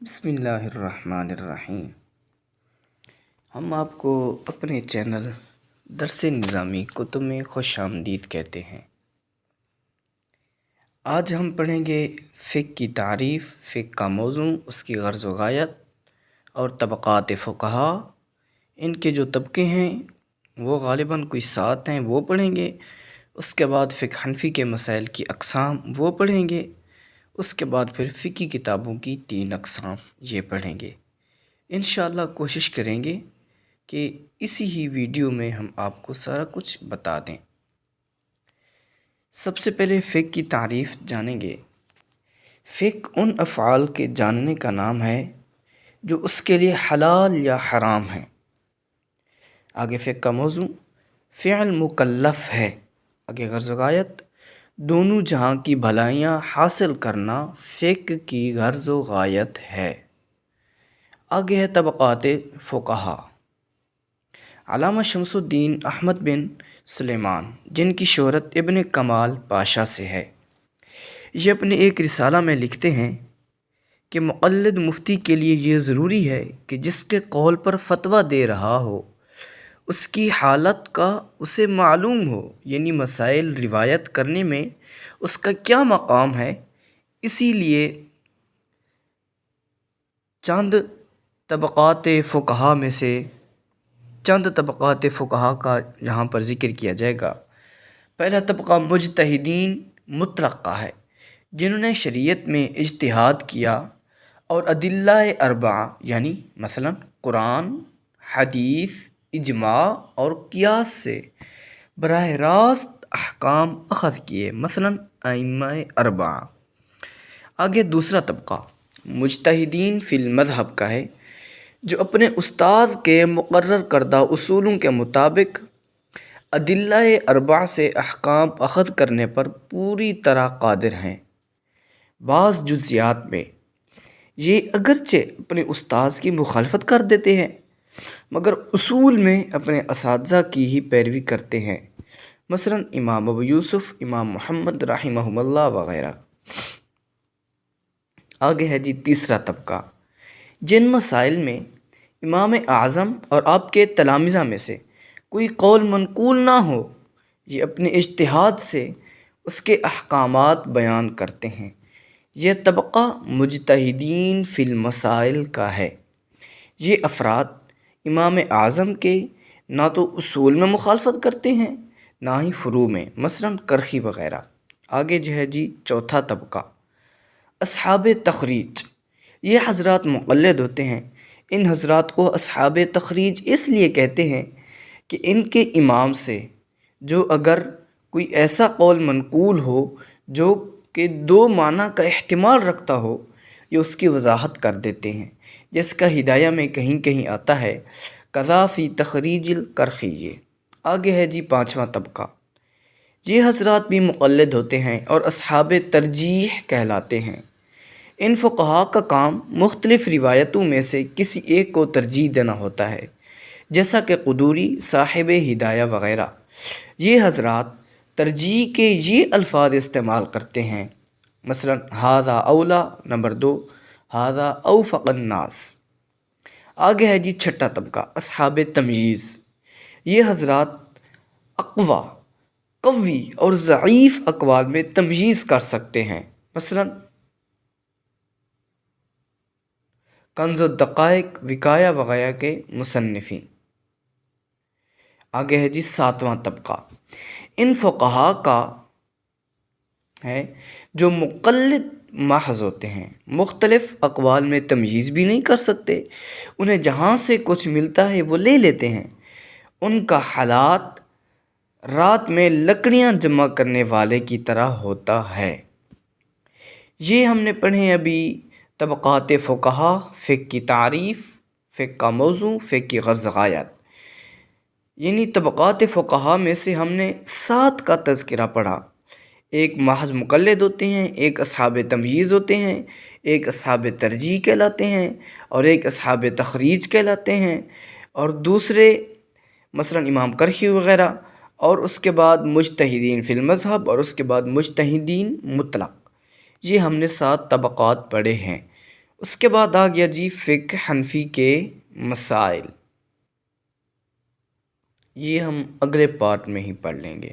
بسم اللہ الرحمن الرحیم۔ ہم آپ کو اپنے چینل درس نظامی کتب میں خوش آمدید کہتے ہیں۔ آج ہم پڑھیں گے فقہ کی تعریف، فقہ کا موضوع، اس کی غرض و غایت اور طبقات فقہا۔ ان کے جو طبقے ہیں وہ غالباً کوئی 7 ہیں، وہ پڑھیں گے۔ اس کے بعد فقہ حنفی کے مسائل کی اقسام وہ پڑھیں گے۔ اس کے بعد پھر فقہی کتابوں کی 3 اقسام یہ پڑھیں گے۔ انشاءاللہ کوشش کریں گے کہ اسی ہی ویڈیو میں ہم آپ کو سارا کچھ بتا دیں۔ سب سے پہلے فقہ کی تعریف جانیں گے۔ فقہ ان افعال کے جاننے کا نام ہے جو اس کے لیے حلال یا حرام ہیں۔ آگے فقہ کا موضوع فعل مکلف ہے۔ آگے غرض و غایت دونوں جہاں کی بھلائیاں حاصل کرنا فقہ کی غرض و غایت ہے۔ آگے ہے طبقات فقہا۔ علامہ شمس الدین احمد بن سلیمان، جن کی شہرت ابن کمال پاشا سے ہے، یہ اپنے ایک رسالہ میں لکھتے ہیں کہ مقلد مفتی کے لیے یہ ضروری ہے کہ جس کے قول پر فتویٰ دے رہا ہو اس کی حالت کا اسے معلوم ہو، یعنی مسائل روایت کرنے میں اس کا کیا مقام ہے۔ اسی لیے چند طبقات فقہا کا یہاں پر ذکر کیا جائے گا۔ پہلا طبقہ مجتہدین مطلق کا ہے، جنہوں نے شریعت میں اجتہاد کیا اور ادلہ اربعہ یعنی مثلا قرآن، حدیث، اجماع اور قیاس سے براہ راست احکام اخذ کیے، مثلا ائمہ اربعہ۔ آگے دوسرا طبقہ مجتہدین فی المذہب کا ہے، جو اپنے استاد کے مقرر کردہ اصولوں کے مطابق ادلہ اربعہ سے احکام اخذ کرنے پر پوری طرح قادر ہیں۔ بعض جزیات میں یہ اگرچہ اپنے استاذ کی مخالفت کر دیتے ہیں مگر اصول میں اپنے اساتذہ کی ہی پیروی کرتے ہیں، مثلا امام ابو یوسف، امام محمد رحمہم اللہ وغیرہ۔ آگے ہے تیسرا طبقہ، جن مسائل میں امام اعظم اور آپ کے تلامذہ میں سے کوئی قول منقول نہ ہو، یہ اپنے اجتہاد سے اس کے احکامات بیان کرتے ہیں۔ یہ طبقہ مجتہدین فی المسائل کا ہے۔ یہ افراد امام اعظم کے نہ تو اصول میں مخالفت کرتے ہیں نہ ہی فروع میں، مثلا کرخی وغیرہ۔ آگے جو ہے چوتھا طبقہ اصحاب تخریج۔ یہ حضرات مقلد ہوتے ہیں۔ ان حضرات کو اصحاب تخریج اس لیے کہتے ہیں کہ ان کے امام سے جو اگر کوئی ایسا قول منقول ہو جو کہ 2 معنی کا احتمال رکھتا ہو، یہ اس کی وضاحت کر دیتے ہیں، جس کا ہدایہ میں کہیں کہیں آتا ہے قضا فی تخریج الکرخی۔ آگے ہے پانچواں طبقہ، یہ حضرات بھی مقلد ہوتے ہیں اور اصحاب ترجیح کہلاتے ہیں۔ ان فقہا کا کام مختلف روایتوں میں سے کسی ایک کو ترجیح دینا ہوتا ہے، جیسا کہ قدوری، صاحب ہدایہ وغیرہ۔ یہ حضرات ترجیح کے یہ الفاظ استعمال کرتے ہیں، مثلا ھذا اولیٰ، نمبر 2 ھذا اوفق الناس۔ آگے ہے چھٹا طبقہ اصحاب تمییز۔ یہ حضرات قوی اور ضعیف اقوال میں تمییز کر سکتے ہیں، مثلا کنز الدقائق، وقایہ وغیرہ کے مصنفین۔ آگے ہے 7واں طبقہ ان فقہا کا ہے جو مقلد محض ہوتے ہیں، مختلف اقوال میں تمییز بھی نہیں کر سکتے، انہیں جہاں سے کچھ ملتا ہے وہ لے لیتے ہیں۔ ان کا حالات رات میں لکڑیاں جمع کرنے والے کی طرح ہوتا ہے۔ یہ ہم نے پڑھے ابھی طبقات فقہا، فقہ کی تعریف، فقہ کا موضوع، فقہ کی غرض غایت۔ یعنی طبقات فقہا میں سے ہم نے 7 کا تذکرہ پڑھا۔ ایک محض مقلد ہوتے ہیں، ایک اصحاب تمییز ہوتے ہیں، ایک اصحاب ترجیح کہلاتے ہیں، اور ایک اصحاب تخریج کہلاتے ہیں، اور دوسرے مثلا امام کرخی وغیرہ، اور اس کے بعد مجتہدین فی المذہب، اور اس کے بعد مجتہدین مطلق۔ یہ ہم نے 7 طبقات پڑھے ہیں۔ اس کے بعد آ گیا جی فقہ حنفی کے مسائل، یہ ہم اگلے پارٹ میں ہی پڑھ لیں گے۔